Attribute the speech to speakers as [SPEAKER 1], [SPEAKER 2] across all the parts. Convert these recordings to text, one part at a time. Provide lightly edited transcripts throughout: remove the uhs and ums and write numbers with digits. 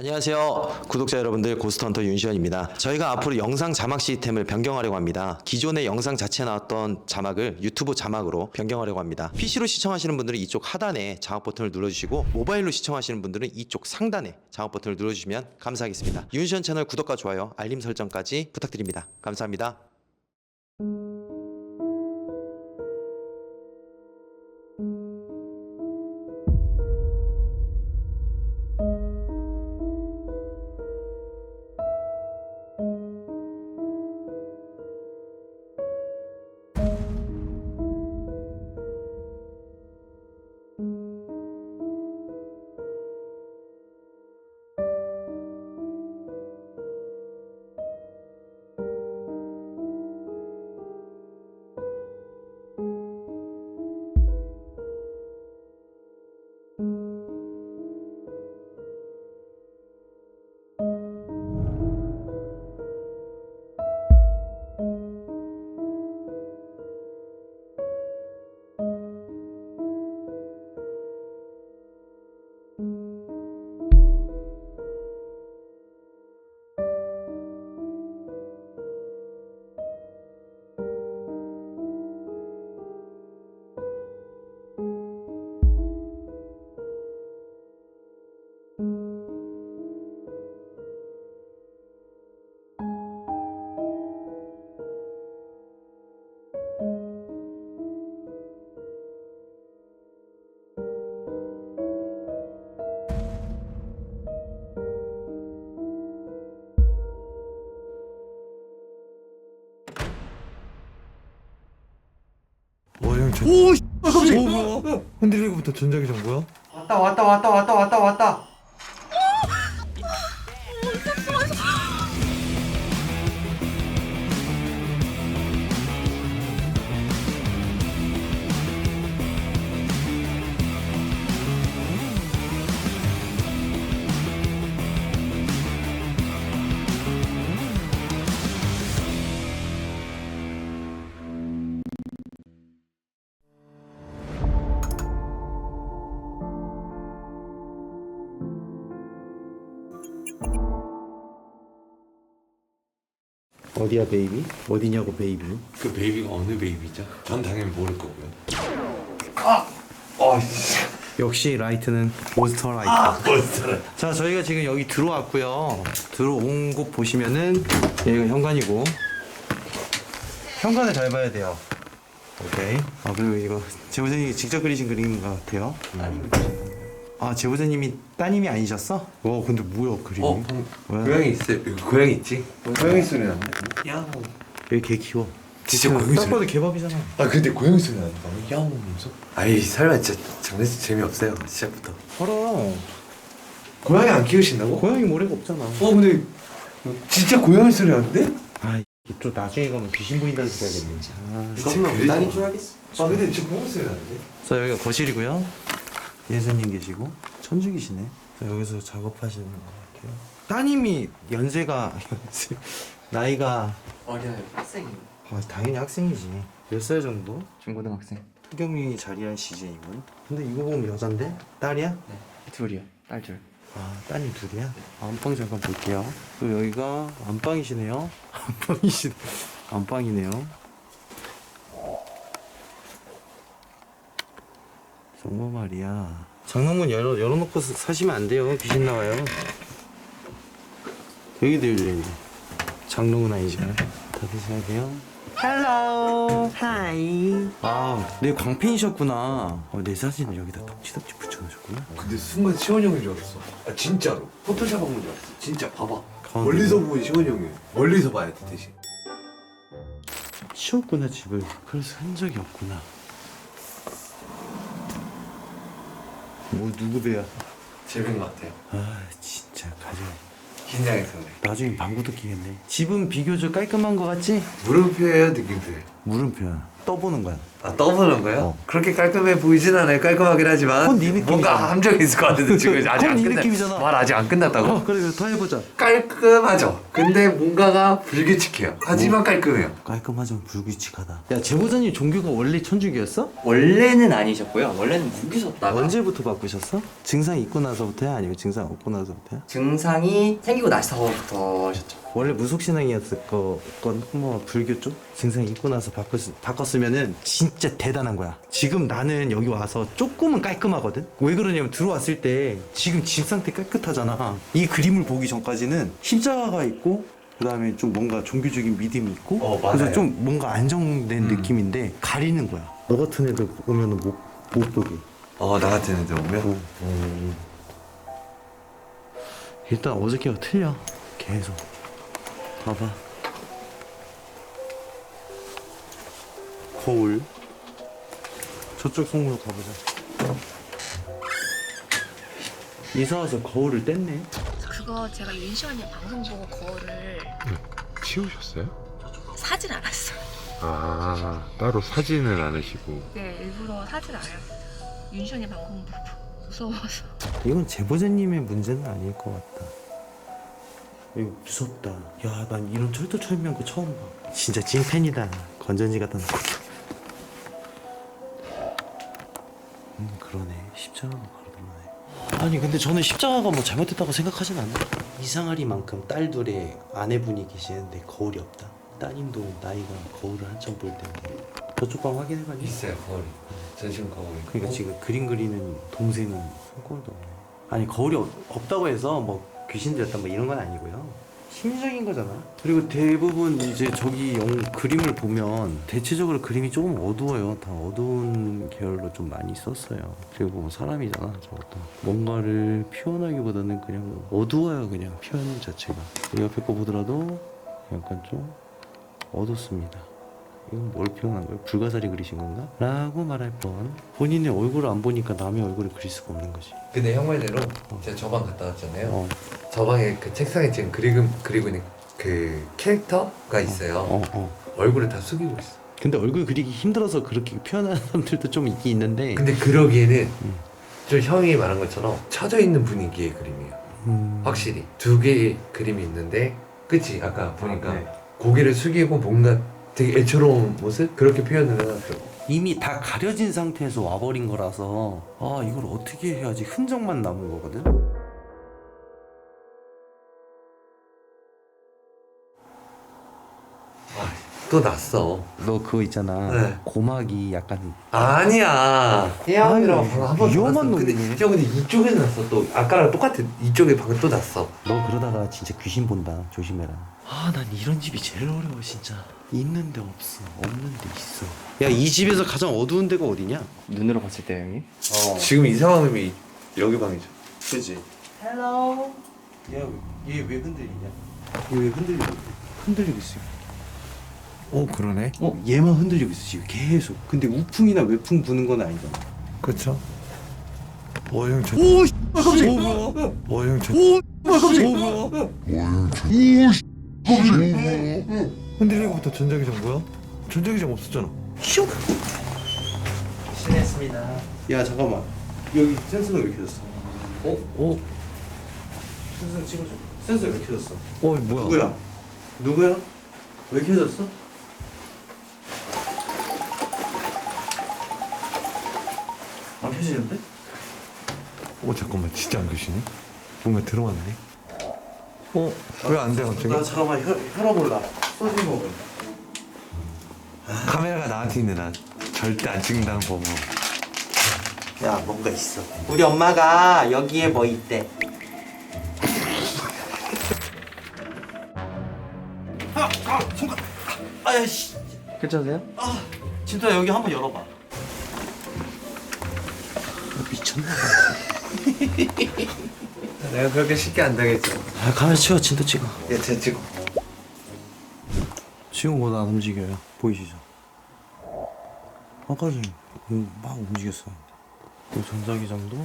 [SPEAKER 1] 안녕하세요 구독자 여러분들, 고스트헌터 윤시현입니다. 저희가 앞으로 영상 자막 시스템을 변경하려고 합니다. 기존의 영상 자체에 나왔던 자막을 유튜브 자막으로 변경하려고 합니다. PC로 시청하시는 분들은 이쪽 하단에 자막 버튼을 눌러주시고, 모바일로 시청하시는 분들은 이쪽 상단에 자막 버튼을 눌러주시면 감사하겠습니다. 윤시현 채널 구독과 좋아요, 알림 설정까지 부탁드립니다. 감사합니다.
[SPEAKER 2] 형
[SPEAKER 3] 오, 깜짝이야.
[SPEAKER 2] 뭐야? 흔들리고부터 전자기 정보야?
[SPEAKER 3] 왔다.
[SPEAKER 1] 어디야 베이비? 어디냐고 베이비?
[SPEAKER 2] 그 베이비가 어느 베이비죠? 전 당연히 모를 거고요.
[SPEAKER 1] 역시 라이트는 몬스터 라이트.
[SPEAKER 2] 뭔
[SPEAKER 1] 자, 저희가 지금 여기 들어왔고요. 들어온 곳 보시면은 여기가 현관이고, 현관을 잘 봐야 돼요. 오케이. 아, 그리고 이거 제보자님이 직접 그리신 그림인 것 같아요. 아, 제보자님이 따님이 아니셨어? 와, 근데 뭐야 그림이? 뭐야?
[SPEAKER 2] 고양이 있어요. 여기 고양이 있지? 고양이 소리 나네. 야옹.
[SPEAKER 1] 여기 개 키워.
[SPEAKER 2] 진짜 고양이
[SPEAKER 1] 딱
[SPEAKER 2] 소리.
[SPEAKER 1] 봐도 개밥이잖아.
[SPEAKER 2] 아 근데 고양이 소리 나는데 야옹 하면서? 아이 설마 진짜 장난치 재미없어요 시작부터.
[SPEAKER 1] 봐라.
[SPEAKER 2] 고양이 안 키우신다고?
[SPEAKER 1] 고양이 모래가 없잖아.
[SPEAKER 2] 근데 진짜 고양이 소리 나는데?
[SPEAKER 1] 아, 또 나중에 가면 귀신 보인다는 소리 해야겠네. 아,
[SPEAKER 2] 이거는 딸인 줄 알겠어. 아 근데 진짜 고양이 소리 나는데?
[SPEAKER 1] 자, 여기가 거실이고요. 예수님 계시고 천주기시네. 자, 여기서 작업하시는 것 같아요. 따님이 연세가 나이가
[SPEAKER 3] 어려요. 학생이.
[SPEAKER 1] 당연히 학생이지. 몇 살 정도?
[SPEAKER 3] 중고등학생.
[SPEAKER 1] 흑염이 자리한 CJ군. 근데 이거 보면 여잔데? 딸이야?
[SPEAKER 3] 네. 둘이요. 딸 둘.
[SPEAKER 1] 아, 따님 둘이야? 안방 잠깐 볼게요. 또 여기가 안방이시네요. 안방이시네. 안방이네요. 정말 말이야. 장롱문 열어놓고 사시면 안 돼요. 귀신 나와요. 여기도 열려있네. 장롱은 아니지만 닫으셔야 돼요. 헬로 하이. 아, 내 광팬이셨구나. 내 사진을 여기다 덕지덕지 붙여놓으셨구나.
[SPEAKER 2] 근데 순간 시원 형인 줄 알았어. 아 진짜로. 포토샵 한건 줄 알았어. 진짜 봐봐.
[SPEAKER 1] 가운데.
[SPEAKER 2] 멀리서 보면 시원 형이에요. 멀리서 봐야 돼 대신.
[SPEAKER 1] 치웠구나 집을. 그래서 흔적이 없구나. 뭐 누구 배야?
[SPEAKER 2] 재밌는 것 같아요.
[SPEAKER 1] 아, 진짜 가져.
[SPEAKER 2] 긴장해서 그래.
[SPEAKER 1] 나중에 방구도 끼겠네. 집은 비교적 깔끔한 거 같지?
[SPEAKER 2] 물음표예요 느낌표.
[SPEAKER 1] 물음표야.
[SPEAKER 4] 떠보는 거야.
[SPEAKER 2] 아 떠보는 거예요? 그렇게 깔끔해 보이진 않아요. 깔끔하긴 하지만
[SPEAKER 4] 그건 네 느낌이잖아.
[SPEAKER 2] 뭔가 함정이 있을 것 같은데 지금 아직
[SPEAKER 4] 그건
[SPEAKER 2] 안
[SPEAKER 4] 네
[SPEAKER 2] 끝났
[SPEAKER 4] 느낌이잖아.
[SPEAKER 2] 말 아직 안 끝났다고?
[SPEAKER 4] 그래 더 해보자.
[SPEAKER 2] 깔끔하죠. 근데 뭔가가 불규칙해요. 하지만 깔끔해요.
[SPEAKER 4] 깔끔하지만 불규칙하다. 야 제보자님 종교가 원래 천주교였어?
[SPEAKER 3] 원래는 아니셨고요. 원래는 무기셨다가
[SPEAKER 4] 언제부터 바꾸셨어? 증상 있고 나서부터야? 아니면 증상 없고 나서부터야?
[SPEAKER 3] 증상이 생기고 나서부터 하셨죠.
[SPEAKER 4] 원래 무속신앙이었을 건 뭐 불교 쪽? 증상 있고 나서 바꿨으면은 진짜 대단한 거야. 지금 나는 여기 와서 조금은 깔끔하거든? 왜 그러냐면 들어왔을 때 지금 집 상태 깨끗하잖아. 이 그림을 보기 전까지는 십자가가 있고 그 다음에 좀 뭔가 종교적인 믿음이 있고
[SPEAKER 2] 맞아요.
[SPEAKER 4] 그래서 좀 뭔가 안정된 느낌인데 가리는 거야. 너 같은 애들 오면은 못 보게.
[SPEAKER 2] 나 같은 애들 오면
[SPEAKER 4] 일단 어저께가 틀려. 계속 봐봐. 거울. 저쪽 송으로 가보자. 이사 와서 거울을 뗐네.
[SPEAKER 5] 그거 제가 윤시 언니 방송 보고 거울을
[SPEAKER 6] 치우셨어요?
[SPEAKER 5] 사진 않았어요.
[SPEAKER 6] 아, 따로 사진을 안 하시고.
[SPEAKER 5] 네, 일부러 사진 안 해요. 윤시 언니 방송 보고 무서워서.
[SPEAKER 4] 이건 제보자님의 문제는 아닐 것 같다. 이거 무섭다. 야, 난 이런 철도철미한 거 처음 봐. 진짜 찐팬이다. 건전지 갖다 놓고. 그러네. 십자가가 바로 들어오네. 아니 근데 저는 십자가가 뭐 잘못했다고 생각하진 않아요. 이상하리만큼 딸 둘의 아내분이 계시는데 거울이 없다. 따님도 나이가 거울을 한참 볼 텐데. 저쪽 방 확인해봤니?
[SPEAKER 2] 있어요 거울이. 전신 거울이.
[SPEAKER 4] 그러니까 지금 그림 그리는 동생은 손거울도 없네. 아니 거울이 없다고 해서 뭐 귀신 들렸다 뭐 이런 건 아니고요. 심리적인 거잖아. 그리고 대부분 이제 저기 그림을 보면 대체적으로 그림이 조금 어두워요. 다 어두운 계열로 좀 많이 썼어요. 그리고 뭐 사람이잖아 저것도. 뭔가를 표현하기보다는 그냥 어두워요. 그냥 표현 자체가. 이 옆에 거 보더라도 약간 좀 어둡습니다. 이건 뭘 표현한 거예요? 불가사리 그리신 건가? 라고 말할 뻔. 본인의 얼굴을 안 보니까 남의 얼굴을 그릴 수가 없는 거지.
[SPEAKER 2] 근데 형 말대로 제가 저 방 갔다 왔잖아요.
[SPEAKER 4] 어.
[SPEAKER 2] 저 방에 그 책상에 지금 그리고 있는 그 캐릭터가 있어요. 얼굴을 다 숙이고 있어.
[SPEAKER 4] 근데 얼굴 그리기 힘들어서 그렇게 표현하는 사람들도 좀 있긴 있는데.
[SPEAKER 2] 근데 그러기에는 좀 형이 말한 것처럼 처져 있는 분위기의 그림이에요. 확실히 두 개의 그림이 있는데, 그치? 아까 보니까
[SPEAKER 4] 네.
[SPEAKER 2] 고개를 숙이고 뭔가 되게 애처로운 모습? 그렇게 표현을 해놨더라고.
[SPEAKER 4] 이미 다 가려진 상태에서 와버린 거라서 아 이걸 어떻게 해야지 흔적만 남은 거거든.
[SPEAKER 2] 또 났어.
[SPEAKER 4] 너 그거 있잖아.
[SPEAKER 2] 네.
[SPEAKER 4] 고막이 약간
[SPEAKER 2] 아니야. 혜영이랑
[SPEAKER 4] 아니,
[SPEAKER 2] 방금 한번
[SPEAKER 4] 위험한
[SPEAKER 2] 근데
[SPEAKER 4] 놈이네.
[SPEAKER 2] 형 근데 이쪽에 났어. 또 아까랑 똑같아. 이쪽에 방금 또 났어.
[SPEAKER 4] 너 그러다가 진짜 귀신 본다. 조심해라. 아 난 이런 집이 제일 어려워 진짜. 있는데 없어. 없는데 있어. 야 이 집에서 가장 어두운 데가 어디냐?
[SPEAKER 3] 눈으로 봤을 때 형이
[SPEAKER 2] 지금 이 상황이 여기 방이죠.
[SPEAKER 4] 그지? 헬로. 야얘 왜 흔들리냐? 얘 왜 흔들리고 있어?
[SPEAKER 2] 그러네.
[SPEAKER 4] 얘만 흔들리고 있어 지금 계속. 근데 우풍이나 외풍 부는 건 아니잖아.
[SPEAKER 2] 그렇죠. 형 저.
[SPEAKER 4] 오 씨, 깜짝이야. 오 뭐야?
[SPEAKER 2] 형 저.
[SPEAKER 4] 오 깜짝이야.
[SPEAKER 2] 흔들리고부터 전자기장 뭐야? 전자기장 없었잖아.
[SPEAKER 4] 슉. 실례했습니다. 야 잠깐만. 여기 센서가 왜 켜졌어? 센서 찍어줘. 센서 왜 켜졌어?
[SPEAKER 2] 뭐야?
[SPEAKER 4] 누구야? 왜 켜졌어? 안 켜지는데?
[SPEAKER 2] 잠깐만 진짜 안 계시네? 뭔가 들어왔네. 왜 안 돼 갑자기?
[SPEAKER 4] 나 잠깐만 혈압 올라. 소주 먹어.
[SPEAKER 2] 카메라가 나한테 있는데 난 절대 안 찍는다는 법으로.
[SPEAKER 4] 야 뭔가 있어. 우리 엄마가 여기에 뭐 있대. 손가. 아야씨.
[SPEAKER 3] 괜찮으세요?
[SPEAKER 4] 진짜 여기 한번 열어봐. 미쳤나?
[SPEAKER 2] 내가 그렇게 쉽게 안 당했죠.
[SPEAKER 4] 아 카메라 치워. 진짜 찍어.
[SPEAKER 2] 제 찍어.
[SPEAKER 4] 지금 안 움직여요. 보이시죠? 아까 전에 막 움직였어. 이 전자기장도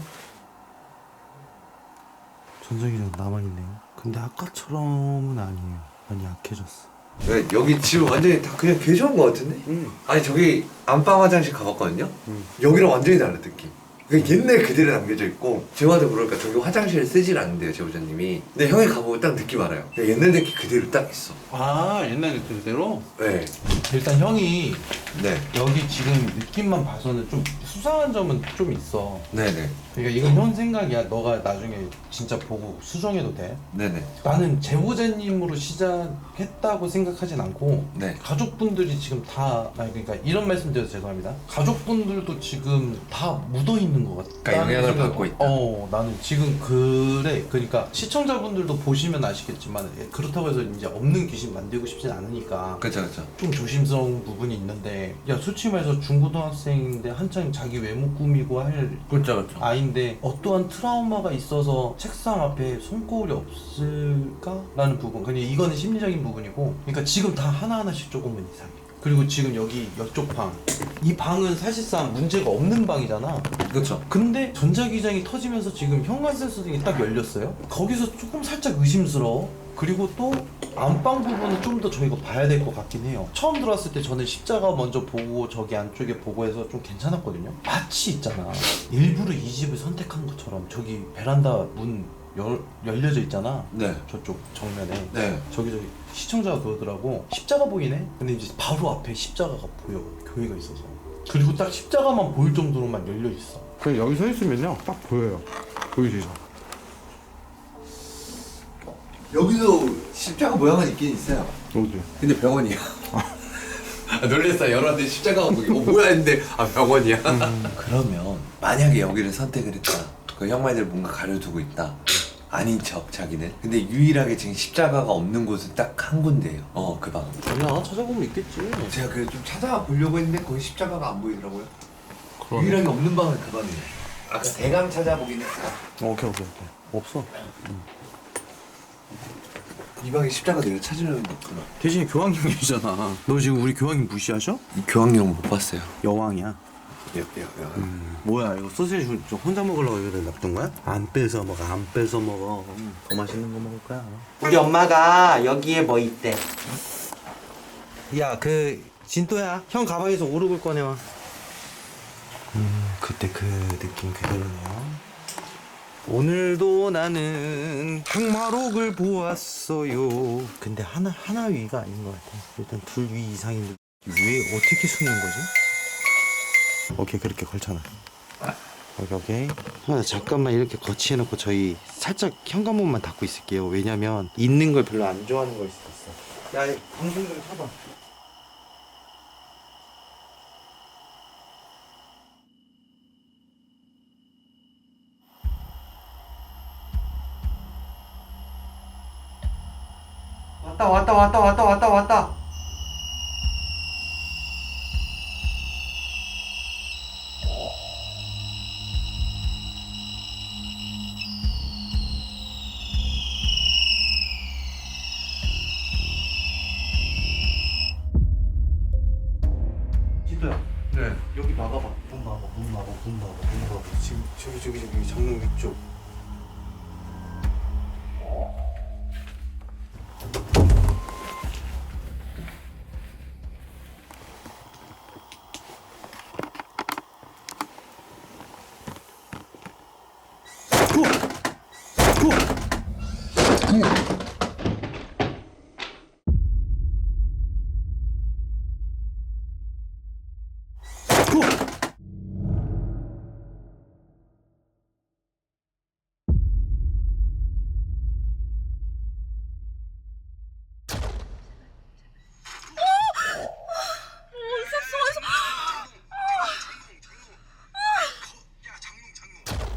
[SPEAKER 4] 전자기장 남아있네요. 근데 아까처럼은 아니에요. 많이 약해졌어.
[SPEAKER 2] 네, 여기 지금 완전히 다 그냥 개 좋은 거 같은데? 아니 저기 안방 화장실 가봤거든요? 여기랑 완전히 다른 느낌. 그러니까 옛날 그대로 남겨져 있고 제가도 그러니까 저기 화장실 쓰질 않는데요 제보자님이. 근데 형이 가보면 딱 느낌 알아요. 그냥 옛날 느낌 그대로 딱 있어.
[SPEAKER 4] 아 옛날 그대로?
[SPEAKER 2] 네.
[SPEAKER 4] 일단 형이
[SPEAKER 2] 네.
[SPEAKER 4] 여기 지금 느낌만 봐서는 좀 수상한 점은 좀 있어.
[SPEAKER 2] 네네.
[SPEAKER 4] 그러니까 이건 형 생각이야. 너가 나중에 진짜 보고 수정해도 돼.
[SPEAKER 2] 네네.
[SPEAKER 4] 나는 제보자님으로 시작했다고 생각하진 않고
[SPEAKER 2] 네.
[SPEAKER 4] 가족분들이 지금 다 아니 그러니까 이런 말씀 드려서 죄송합니다. 가족분들도 지금 다 묻어 있는 것 같다.
[SPEAKER 2] 그러니까 영향을 받고 있다.
[SPEAKER 4] 나는 지금 그래. 그러니까 시청자분들도 보시면 아시겠지만 그렇다고 해서 이제 없는 귀신 만들고 싶진 않으니까
[SPEAKER 2] 그쵸 그쵸.
[SPEAKER 4] 좀 조심스러운 부분이 있는데 야 솔직히 말해서 중고등학생인데 한창 자기 외모 꾸미고 할
[SPEAKER 2] 그쵸 그쵸.
[SPEAKER 4] 아이인데 어떠한 트라우마가 있어서 책상 앞에 손거울이 없을까라는 부분. 근데 이거는 심리적인 부분이고 그러니까 지금 다 하나하나씩 조금은 이상해. 그리고 지금 여기 이쪽 방, 이 방은 사실상 문제가 없는 방이잖아.
[SPEAKER 2] 그쵸.
[SPEAKER 4] 근데 전자기장이 터지면서 지금 현관센서등이 딱 열렸어요. 거기서 조금 살짝 의심스러워. 그리고 또 안방 부분은 좀 더 저희가 봐야 될 것 같긴 해요. 처음 들어왔을 때 저는 십자가 먼저 보고 저기 안쪽에 보고 해서 좀 괜찮았거든요. 마치 있잖아, 일부러 이 집을 선택한 것처럼 저기 베란다 문 열려져 있잖아.
[SPEAKER 2] 네.
[SPEAKER 4] 저쪽 정면에.
[SPEAKER 2] 네.
[SPEAKER 4] 저기 시청자가 그러더라고. 십자가 보이네? 근데 이제 바로 앞에 십자가가 보여. 교회가 있어서. 그리고 딱 십자가만 보일 정도로만 열려 있어.
[SPEAKER 6] 그냥 여기 서 있으면요 딱 보여요. 보이시죠?
[SPEAKER 2] 여기도 십자가 모양은 있긴 있어요.
[SPEAKER 6] 어디?
[SPEAKER 2] 근데 병원이야. 놀랬어요. 열었는데 십자가가 보기. 뭐야 했는데 병원이야. 그러면 만약에 여기를 선택을 했다. 그 형 말대로 뭔가 가려두고 있다. 아닌 척 자기는. 근데 유일하게 지금 십자가가 없는 곳은 딱 한 군데예요. 그 방.
[SPEAKER 4] 아니야, 찾아보면 있겠지.
[SPEAKER 2] 제가 그래서 좀 찾아보려고 했는데 거기 십자가가 안 보이더라고요. 유일하게 없는 방은 그 방이에요. 아까 대강 찾아보긴 했어.
[SPEAKER 4] 오케이. 없어.
[SPEAKER 2] 이 방에 십자가 내가 찾으려는 거구나.
[SPEAKER 4] 대신에 교황님이잖아. 너 지금 우리 교황님 무시하셔?
[SPEAKER 2] 이 교황이랑 못 봤어요.
[SPEAKER 4] 여왕이야. 뭐야 이거 소시지 저 혼자 먹으려고 이거 놔둔 거야? 안 뺏어 먹어. 더 맛있는 거 먹을 거야.
[SPEAKER 1] 우리 엄마가 여기에 뭐 있대. 야, 진또야, 형 가방에서 오르골 꺼내와.
[SPEAKER 4] 그때 그 느낌 그대로네요. 오늘도 나는 항마록을 보았어요. 근데 하나 위가 아닌 것 같아. 일단 둘 위 이상인데 왜 어떻게 숨는 거지? 오케이, 그렇게 걸쳐놔. 오케이. 잠깐만 이렇게 거치해놓고 저희 살짝 현관문만 닫고 있을게요. 왜냐면 있는 걸 별로 안 좋아하는 걸 수도 있어. 야, 방송 좀 켜봐. 왔다. 진도야.
[SPEAKER 2] 네.
[SPEAKER 4] 여기 막아봐. 문 막아. 지금 저기 장롱 위쪽.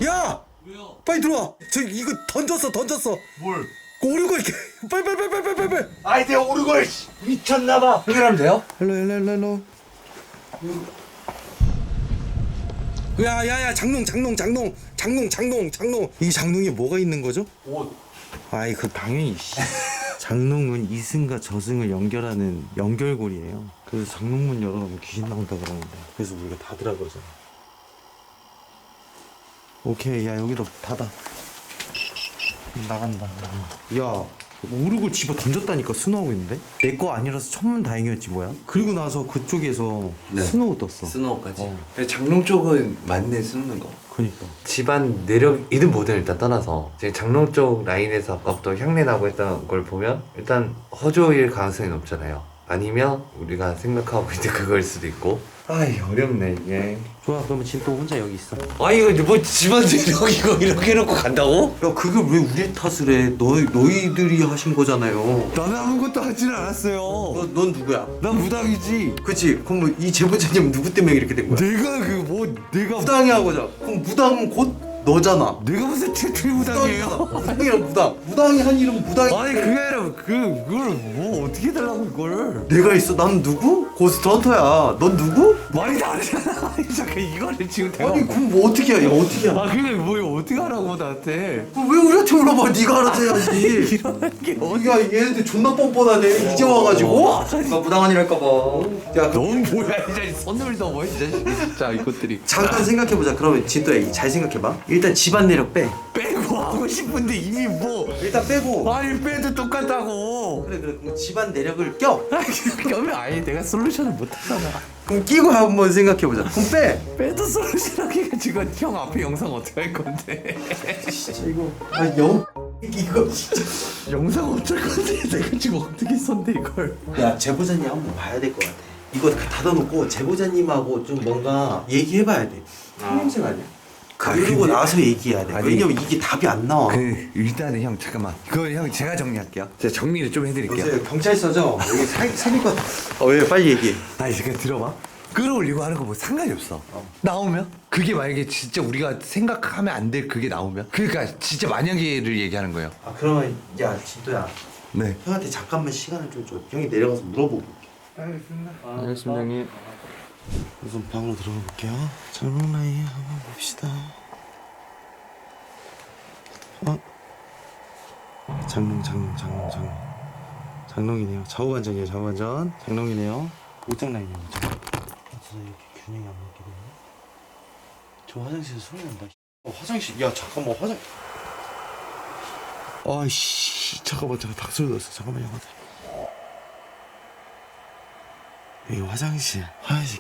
[SPEAKER 4] 야! 왜요? 빨리 들어와. 저 이거 던졌어.
[SPEAKER 2] 뭘?
[SPEAKER 4] 오르고 이렇게 빨리.
[SPEAKER 2] 아이 내가 오르골 미쳤나봐. 해결하면 돼요?
[SPEAKER 4] 헬로. 야야야, 장롱. 이 장롱에 뭐가 있는 거죠?
[SPEAKER 2] 옷.
[SPEAKER 4] 아이 그 당연히 장롱은 이승과 저승을 연결하는 연결고리예요. 그래서 장롱문 열어놓으면 귀신 나온다 그러는데 그래서 우리가 닫으라 그러잖아. 오케이, 야 여기도 닫아. 나간다. 야 모르고 집어 던졌다니까 스노우하고 있는데 내 거 아니라서 천문다행이었지 뭐야. 그리고 나서 그쪽에서
[SPEAKER 2] 네.
[SPEAKER 4] 스노우 떴어.
[SPEAKER 2] 스노우까지. 장롱 쪽은 맞네 쓰는 거.
[SPEAKER 4] 그니까
[SPEAKER 2] 집안 내력이든 뭐든 일단 떠나서 지금 장롱 쪽 라인에서 아까부터 향내 나고 했던 걸 보면 일단 허조일 가능성이 높잖아요. 아니면 우리가 생각하고 있는 그걸 수도 있고. 아이 어렵네 이게.
[SPEAKER 4] 좋아. 그러면 지금 또 혼자 여기 있어.
[SPEAKER 2] 아 이거 뭐 집안 내력 이거 이렇게 해놓고 간다고?
[SPEAKER 4] 야 그게 왜 우리 탓을 해? 너희들이 하신 거잖아요.
[SPEAKER 6] 나는 아무것도 하지는 않았어요.
[SPEAKER 4] 넌 누구야?
[SPEAKER 6] 난 무당이지.
[SPEAKER 4] 그치? 그럼 뭐 이 제보자님 누구 때문에 이렇게 된 거야?
[SPEAKER 6] 내가 내가
[SPEAKER 4] 무당이 하고자. 그럼 무당은 곧 너잖아.
[SPEAKER 6] 내가 무슨 최무당이에요?
[SPEAKER 4] 무당이랑 무당이 한 이름 무당이.
[SPEAKER 6] 아니 그게 아니라 그걸 뭐 어떻게 해달라고 그걸?
[SPEAKER 4] 내가 있어. 난 누구? 고스트 헌터야. 넌 누구?
[SPEAKER 6] 말이 다르잖아. 잠깐 이거를 지금 내가
[SPEAKER 4] 아니 그럼 뭐 어떻게 해? 야 어떻게 해?
[SPEAKER 6] 아 그게 뭐 어떻게 하라고 나한테?
[SPEAKER 4] 그럼 왜 우리한테 물어봐? 네가 알아서 해야지.
[SPEAKER 6] 이러는 게
[SPEAKER 4] 우리가 얘네들 존나 뻔뻔하네. 이제 와가지고. 누가 무당 아니랄까봐. 야
[SPEAKER 6] 넌 뭐야 이 자식 손을 넘어 이 자식 진짜 이것들이.
[SPEAKER 4] 잠깐 생각해보자. 그러면 진또야 잘 생각해봐. 일단 집안 내력 빼.
[SPEAKER 6] 빼고 하고 싶은데 이미 뭐
[SPEAKER 4] 일단 빼고.
[SPEAKER 6] 아니 빼도 똑같다고.
[SPEAKER 4] 그래 그럼 집안 내력을 껴.
[SPEAKER 6] 그러면 아예 내가 솔루션을 못하잖아.
[SPEAKER 4] 그럼 끼고 한번 생각해보자. 그럼 빼.
[SPEAKER 6] 빼도 솔루션 하기가 지금 형 앞에 영상 어떻게 할 건데?
[SPEAKER 4] 진짜 이거 이거 진짜.
[SPEAKER 6] 영상 어쩔 건데 내가 지금 어떻게 썼는데 이걸?
[SPEAKER 4] 야 제보자님 한번 봐야 될 것 같아. 이거 닫아놓고 제보자님하고 좀 뭔가 얘기해봐야 돼. 생냄새 아니야? 그러고
[SPEAKER 6] 근데-
[SPEAKER 4] 나서 얘기해야 돼.
[SPEAKER 6] 아니,
[SPEAKER 4] 왜냐면 이게 답이 안 나와.
[SPEAKER 6] 일단은 형 잠깐만. 그거 형 제가 정리할게요. 제가 정리를 좀 해드릴게요.
[SPEAKER 4] 보세요, 경찰서죠? 여기 살릴 왜 빨리 얘기해.
[SPEAKER 6] 아니 잠깐 들어봐. 끌어올리고 하는 거 뭐 상관이 없어. 나오면 그게 만약에 진짜 우리가 생각하면 안 될 그게 나오면 그러니까 진짜 만약에를 얘기하는 거예요.
[SPEAKER 4] 아 그러면 야 진도야
[SPEAKER 6] 네.
[SPEAKER 4] 형한테 잠깐만 시간을 좀 줘. 형이 내려가서 물어보고 올게.
[SPEAKER 6] 알겠습니다 형님.
[SPEAKER 4] 우선 방으로 들어가 볼게요. 장롱 라인 한번 봅시다. 장롱이네요. 좌우반전이에요. 좌우반전. 장롱이네요. 옷장 라인이에요. 옷장. 저 이렇게 균형이 안 맞게 되네. 저 화장실에서 소리 난다. 화장실. 야 잠깐만 화장. 아이씨 잠깐만 닭소리 났어. 잠깐만요. 여기 화장실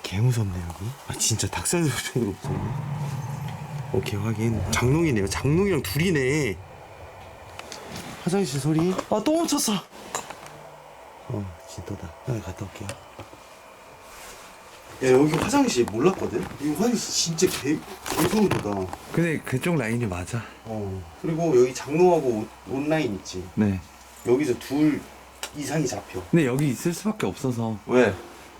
[SPEAKER 4] 개 무섭네 여기. 아 진짜 닭살 정도로 무섭네. 오케이 확인. 장롱이네요. 장롱이랑 둘이네. 화장실 소리. 아 또 멈췄어. 진도다. 여기 갔다 올게요. 야 여기 화장실 몰랐거든. 이 화장실 진짜 개 소리다.
[SPEAKER 6] 근데 그쪽 라인이 맞아.
[SPEAKER 4] 그리고 여기 장롱하고 온라인 있지.
[SPEAKER 6] 네.
[SPEAKER 4] 여기서 둘 이상이 잡혀.
[SPEAKER 6] 근데 여기 있을 수밖에 없어서.
[SPEAKER 4] 왜?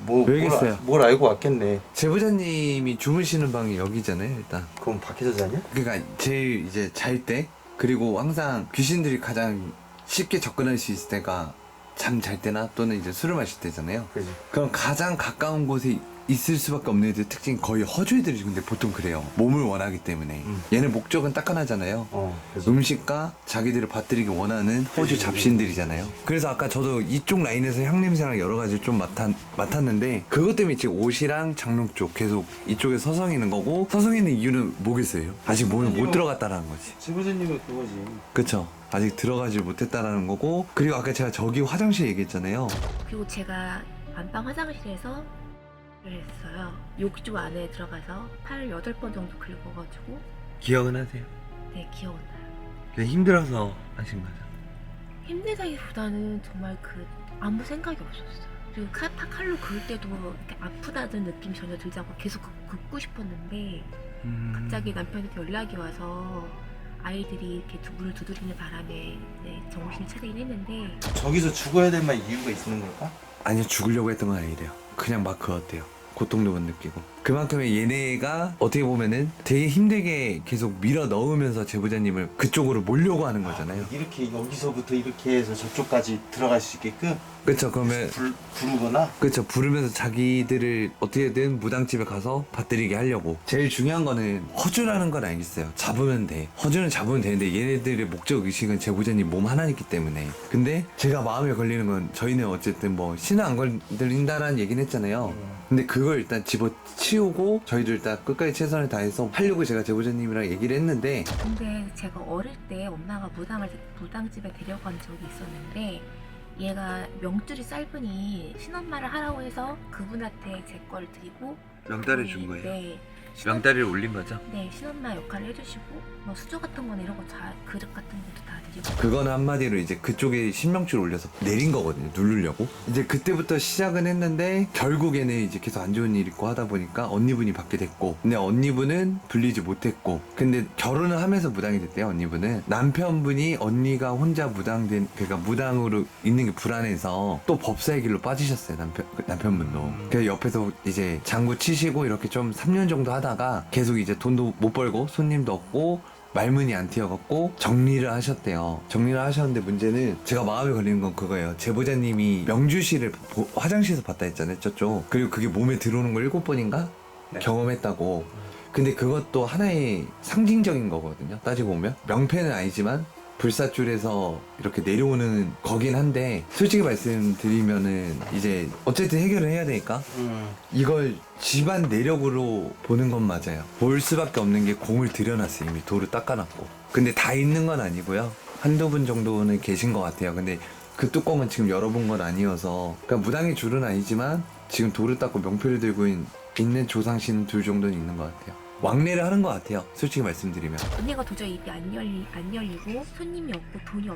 [SPEAKER 6] 왜겠어요?
[SPEAKER 4] 뭘 알고 왔겠네.
[SPEAKER 6] 제보자님이 주무시는 방이 여기잖아요 일단.
[SPEAKER 4] 그럼 밖에서 자냐?
[SPEAKER 6] 그러니까 제일 이제 잘 때 그리고 항상 귀신들이 가장 쉽게 접근할 수 있을 때가 잠 잘 때나 또는 이제 술을 마실 때잖아요.
[SPEAKER 4] 그지.
[SPEAKER 6] 그럼 가장 가까운 곳에 있을 수밖에 없는 애들 특징 거의 허주애들이 근데 보통 그래요. 몸을 원하기 때문에. 얘네 목적은 따끈하잖아요.
[SPEAKER 4] 그래서
[SPEAKER 6] 음식과 자기들을 받들이기 원하는 허주 잡신들이잖아요. 그래서 아까 저도 이쪽 라인에서 향냄새랑 여러 가지 좀 맡았는데 그것 때문에 지금 옷이랑 장롱 쪽 계속 이쪽에 서성이는 거고 서성이는 이유는 뭐겠어요? 아직 몸에 못 들어갔다라는 거지.
[SPEAKER 4] 제보자님은 그거지.
[SPEAKER 6] 그쵸? 아직 들어가지 못했다라는 거고 그리고 아까 제가 저기 화장실 얘기했잖아요.
[SPEAKER 5] 그리고 제가 안방 화장실에서 를 했어요. 여기 쪽 안에 들어가서 팔을 8번 정도 긁어가지고
[SPEAKER 6] 기억은 하세요?
[SPEAKER 5] 네 기억은 나요.
[SPEAKER 6] 근데 힘들어서 하신 거죠?
[SPEAKER 5] 힘들다기보다는 정말 그 아무 생각이 없었어요. 그리고 칼로 그을 때도 이렇게 아프다는 느낌이 전혀 들지 않고 계속 긁고 싶었는데 갑자기 남편한테 연락이 와서 아이들이 이렇게 문을 두드리는 바람에 네, 정신을 차리긴 했는데
[SPEAKER 4] 저기서 죽어야 될 만한 이유가 있는 걸까?
[SPEAKER 6] 아니요 죽으려고 했던 건 아니래요. 그냥 막 그었대요. 고통도 못 느끼고 그만큼의 얘네가 어떻게 보면은 되게 힘들게 계속 밀어 넣으면서 제보자님을 그쪽으로 몰려고 하는 거잖아요.
[SPEAKER 4] 이렇게 여기서부터 이렇게 해서 저쪽까지 들어갈 수 있게끔
[SPEAKER 6] 그쵸? 그러면
[SPEAKER 4] 부르거나.
[SPEAKER 6] 그쵸? 부르면서 자기들을 어떻게든 무당집에 가서 받들이게 하려고. 제일 중요한 거는 허주라는 건 알겠어요. 잡으면 돼. 허주는 잡으면 되는데 얘네들의 목적 의식은 제보자님 몸 하나이기 때문에. 근데 제가 마음에 걸리는 건 저희는 어쨌든 뭐 신은 안 걸린다라는 얘기는 했잖아요. 근데 그거 그걸 일단 집어치우고 저희도 일단 끝까지 최선을 다해서 하려고 제가 제보자님이랑 얘기를 했는데
[SPEAKER 5] 근데 제가 어릴 때 엄마가 무당집에 데려간 적이 있었는데 얘가 명줄이 짧으니 신엄마를 하라고 해서 그분한테 제 거를 드리고
[SPEAKER 6] 명달해 준 거예요?
[SPEAKER 5] 네.
[SPEAKER 6] 명다리를 올린 거죠?
[SPEAKER 5] 네, 신엄마 역할을 해주시고 뭐 수저 같은 거나 이런 거 다 그릇 같은 것도 다 드리고
[SPEAKER 6] 그거는 한마디로 이제 그쪽에 신명줄 올려서 내린 거거든요. 누르려고. 이제 그때부터 시작은 했는데 결국에는 이제 계속 안 좋은 일 있고 하다 보니까 언니분이 받게 됐고 근데 언니분은 불리지 못했고 근데 결혼을 하면서 무당이 됐대요. 언니분은 남편분이 언니가 혼자 무당된 그러니까 무당으로 있는 게 불안해서 또 법사의 길로 빠지셨어요. 남편분도. 그래서 옆에서 이제 장구 치시고 이렇게 좀 3년 정도 하다가 계속 이제 돈도 못 벌고 손님도 없고 말문이 안 튀어갖고 정리를 하셨대요. 정리를 하셨는데 문제는 제가 마음에 걸리는 건 그거예요. 제보자님이 명주시를 화장실에서 봤다 했잖아요. 저쪽. 그리고 그게 몸에 들어오는 걸 7번인가 경험했다고. 근데 그것도 하나의 상징적인 거거든요. 따지고 보면 명패는 아니지만 불사줄에서 이렇게 내려오는 거긴 한데 솔직히 말씀드리면은 이제 어쨌든 해결을 해야 되니까 이걸 집안 내력으로 보는 건 맞아요. 볼 수밖에 없는 게 공을 들여놨어요. 이미 돌을 닦아놨고. 근데 다 있는 건 아니고요. 한두 분 정도는 계신 것 같아요. 근데 그 뚜껑은 지금 열어본 건 아니어서 그러니까 무당의 줄은 아니지만 지금 돌을 닦고 명패를 들고 있는 조상신 둘 정도는 있는 것 같아요. 왕래를 하는 것 같아요. 솔직히 말씀드리면.
[SPEAKER 5] 언니가 도저히 입이 안 열리고 손님이 없고 돈이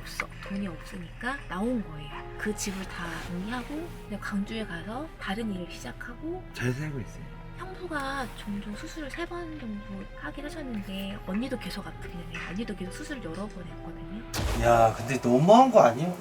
[SPEAKER 5] 없으니까 나온 거예요. 그 집을 다 정리하고 그냥 광주에 가서 다른 일을 시작하고
[SPEAKER 6] 잘 살고 있어요.
[SPEAKER 5] 형부가 종종 수술을 3번 정도 하긴 하셨는데 언니도 계속 아프긴 해요. 언니도 계속 수술을 여러 번 했거든요.
[SPEAKER 7] 야, 근데 너무한 거 아니야?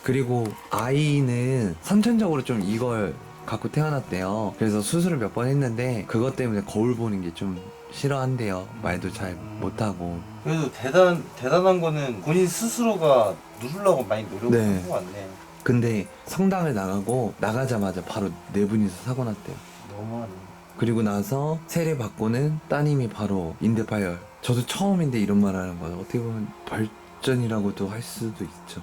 [SPEAKER 6] 그리고 아이는 선천적으로 좀 이걸 갖고 태어났대요. 그래서 수술을 몇 번 했는데 그것 때문에 거울 보는 게 좀 싫어한대요. 말도 잘 못하고.
[SPEAKER 7] 그래도 대단한 거는 본인 스스로가 누르려고 많이 노력을
[SPEAKER 6] 네.
[SPEAKER 7] 한 거 같네.
[SPEAKER 6] 근데 성당을 나가고 나가자마자 바로 네 분이서 사고 났대요.
[SPEAKER 7] 너무하네.
[SPEAKER 6] 그리고 나서 세례 받고는 따님이 바로 인대파열. 저도 처음인데 이런 말 하는 건 어떻게 보면 발전이라고도 할 수도 있죠.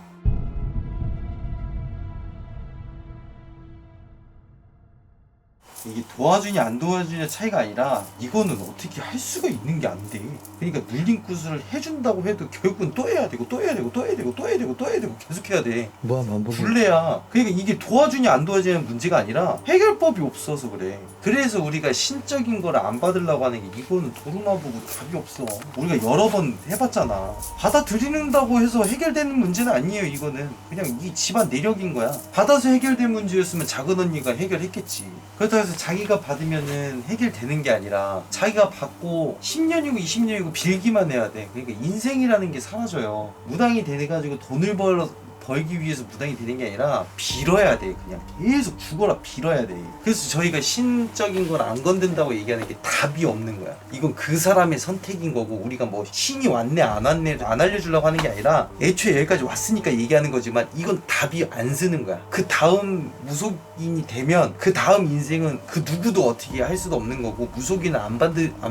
[SPEAKER 7] 이게 도와주냐 안 도와주냐 차이가 아니라 이거는 어떻게 할 수가 있는 게 안 돼. 그러니까 눌린 구슬을 해준다고 해도 결국은 또 해야 되고 또 해야 되고 또 해야 되고 또 해야 되고 또 해야 되고 계속 해야 돼.
[SPEAKER 6] 무한 반복이.
[SPEAKER 7] 불레야. 그러니까 이게 도와주냐 안 도와주냐는 문제가 아니라 해결법이 없어서 그래. 그래서 우리가 신적인 걸 안 받으려고 하는 게 이거는 도루만 보고 답이 없어. 우리가 여러 번 해봤잖아. 받아들이는다고 해서 해결되는 문제는 아니에요. 이거는 그냥 이 집안 내력인 거야. 받아서 해결된 문제였으면 작은 언니가 해결했겠지. 그렇다고 해서 자기가 받으면은 해결되는 게 아니라 자기가 받고 10년이고 20년이고 빌기만 해야 돼. 그러니까 인생이라는 게 사라져요. 무당이 돼가지고 돈을 벌기 위해서 무당이 되는 게 아니라 빌어야 돼. 그냥 계속 죽어라 빌어야 돼. 그래서 저희가 신적인 걸 안 건든다고 얘기하는 게 답이 없는 거야. 이건 그 사람의 선택인 거고 우리가 뭐 신이 왔네 안 왔네 안 알려주려고 하는 게 아니라 애초에 여기까지 왔으니까 얘기하는 거지만 이건 답이 안 쓰는 거야. 그 다음 무속인이 되면 그 다음 인생은 그 누구도 어떻게 할 수도 없는 거고 무속인을 안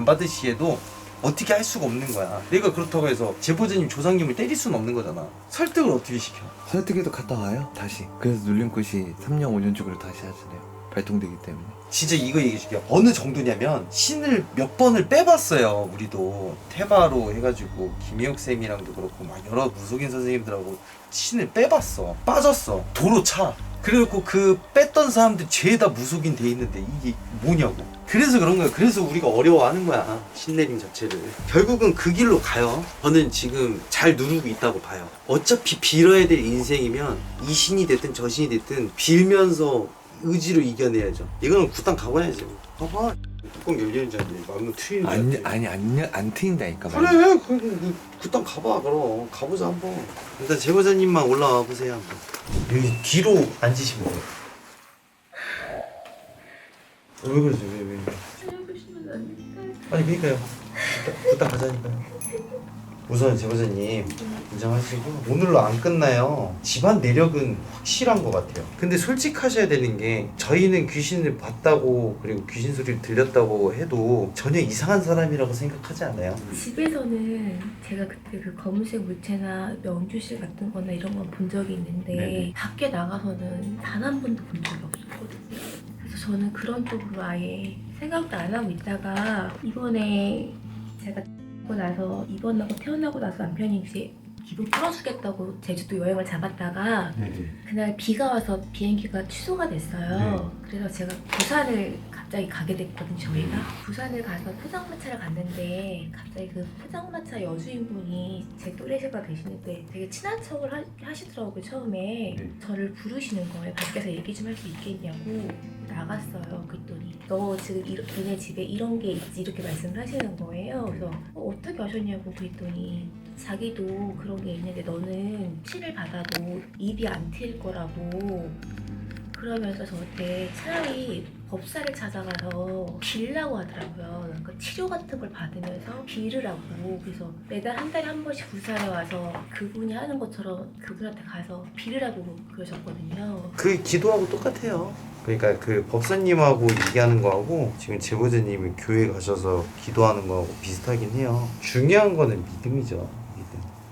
[SPEAKER 7] 받으시에도 어떻게 할 수가 없는 거야. 내가 그렇다고 해서 제보자님 조상님을 때릴 수는 없는 거잖아. 설득을 어떻게 시켜?
[SPEAKER 6] 설득해도 갔다 와요. 다시. 그래서 눌린 곳이 3년 5년 쪽으로 다시 하시네요. 발동되기 때문에.
[SPEAKER 7] 진짜 이거 얘기해줄게요. 어느 정도냐면 신을 몇 번을 빼봤어요. 우리도 테마로 해가지고 김혜옥 쌤이랑도 그렇고 막 여러 무속인 선생님들하고 신을 빼봤어. 빠졌어. 도로 차. 그래갖고 그 뺐던 사람들 죄다 무속인 돼 있는데 이게 뭐냐고. 그래서 그런 거야. 그래서 우리가 어려워하는 거야. 신내림 자체를. 결국은 그 길로 가요. 저는 지금 잘 누르고 있다고 봐요. 어차피 빌어야 될 인생이면 이 신이 됐든 저 신이 됐든 빌면서 의지로 이겨내야죠. 이거는 구단 가봐야죠. 봐봐. 뚜껑 열리는지 안 열리는지 마음은 트이는지
[SPEAKER 6] 안 트인다니까.
[SPEAKER 7] 그래. 구단 가봐. 그럼 가보자 한번. 일단 제보자님만 올라와 보세요 한번. 여기 뒤로 앉으시면 돼요. 왜 그러지? 왜? 아니 그러니까요. 구단 가자니까요. 우선 제보자님 인정하시고 오늘로 안 끝나요. 집안 내력은 확실한 것 같아요. 근데 솔직하셔야 되는 게 저희는 귀신을 봤다고 그리고 귀신 소리를 들렸다고 해도 전혀 이상한 사람이라고 생각하지 않아요.
[SPEAKER 5] 집에서는 제가 그때 그 검은색 물체나 명주실 같은 거나 이런 건 본 적이 있는데
[SPEAKER 7] 네네.
[SPEAKER 5] 밖에 나가서는 단 한 번도 본 적이 없었거든요. 그래서 저는 그런 쪽으로 아예 생각도 안 하고 있다가 이번에 제가 고 나서 입원하고 태어나고 나서 남편이 이제 기분 풀어주겠다고 제주도 여행을 잡았다가 그날 비가 와서 비행기가 취소가 됐어요. 그래서 제가 부산을 갑자기 가게 됐거든요. 저희가 부산을 가서 포장마차를 갔는데 갑자기 그 포장마차 여주인분이 제 또래가 되시는데 되게 친한 척을 하시더라고요. 처음에 저를 부르시는 거예요. 밖에서 얘기 좀 할 수 있겠냐고. 나갔어요. 그랬더니 너 지금 너네 집에 이런 게 있지 이렇게 말씀을 하시는 거예요. 그래서 어떻게 하셨냐고 그랬더니 자기도 그런 게 있는데 너는 치를 받아도 입이 안 트일 거라고 그러면서 저한테 차라리 법사를 찾아가서 빌라고 하더라고요. 그러니까 치료 같은 걸 받으면서 빌으라고. 그래서 매달 한 달에 한 번씩 부산에 와서 그분이 하는 것처럼 그분한테 가서 빌으라고 그러셨거든요.
[SPEAKER 4] 그 기도하고 똑같아요. 그러니까 그 법사님하고 얘기하는 거하고 지금 제보자님이 교회 가셔서 기도하는 거하고 비슷하긴 해요. 중요한 거는 믿음이죠. 믿음.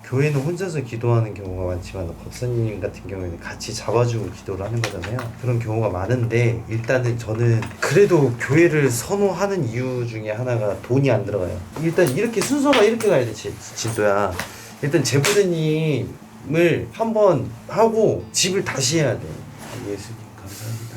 [SPEAKER 4] 교회는 혼자서 기도하는 경우가 많지만 법사님 같은 경우에는 같이 잡아주고 기도를 하는 거잖아요. 그런 경우가 많은데 일단은 저는 그래도 교회를 선호하는 이유 중에 하나가 돈이 안 들어가요. 일단 이렇게 순서가 이렇게 가야 돼, 진도야. 일단 제보자님을 한번 하고 집을 다시 해야 돼. 예수님 감사합니다.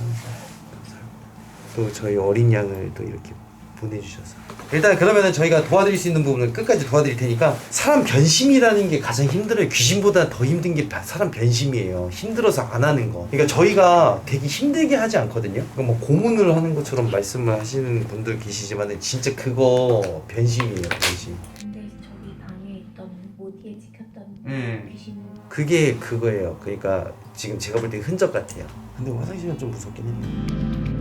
[SPEAKER 4] 또 저희 어린 양을 또 이렇게 보내주셔서 일단 그러면은 저희가 도와드릴 수 있는 부분은 끝까지 도와드릴 테니까 사람 변심이라는 게 가장 힘들어요. 귀신보다 더 힘든 게 사람 변심이에요. 힘들어서 안 하는 거. 그러니까 저희가 되게 힘들게 하지 않거든요. 그러니까 뭐 고문을 하는 것처럼 말씀을 하시는 분들 계시지만 진짜 그거 변심이에요. 변심.
[SPEAKER 5] 근데 저기 방에 있던 모디에 찍혔던 귀신
[SPEAKER 4] 그게 그거예요. 그러니까 지금 제가 볼 때 흔적 같아요. 근데 화장실은 좀 무섭긴 했네.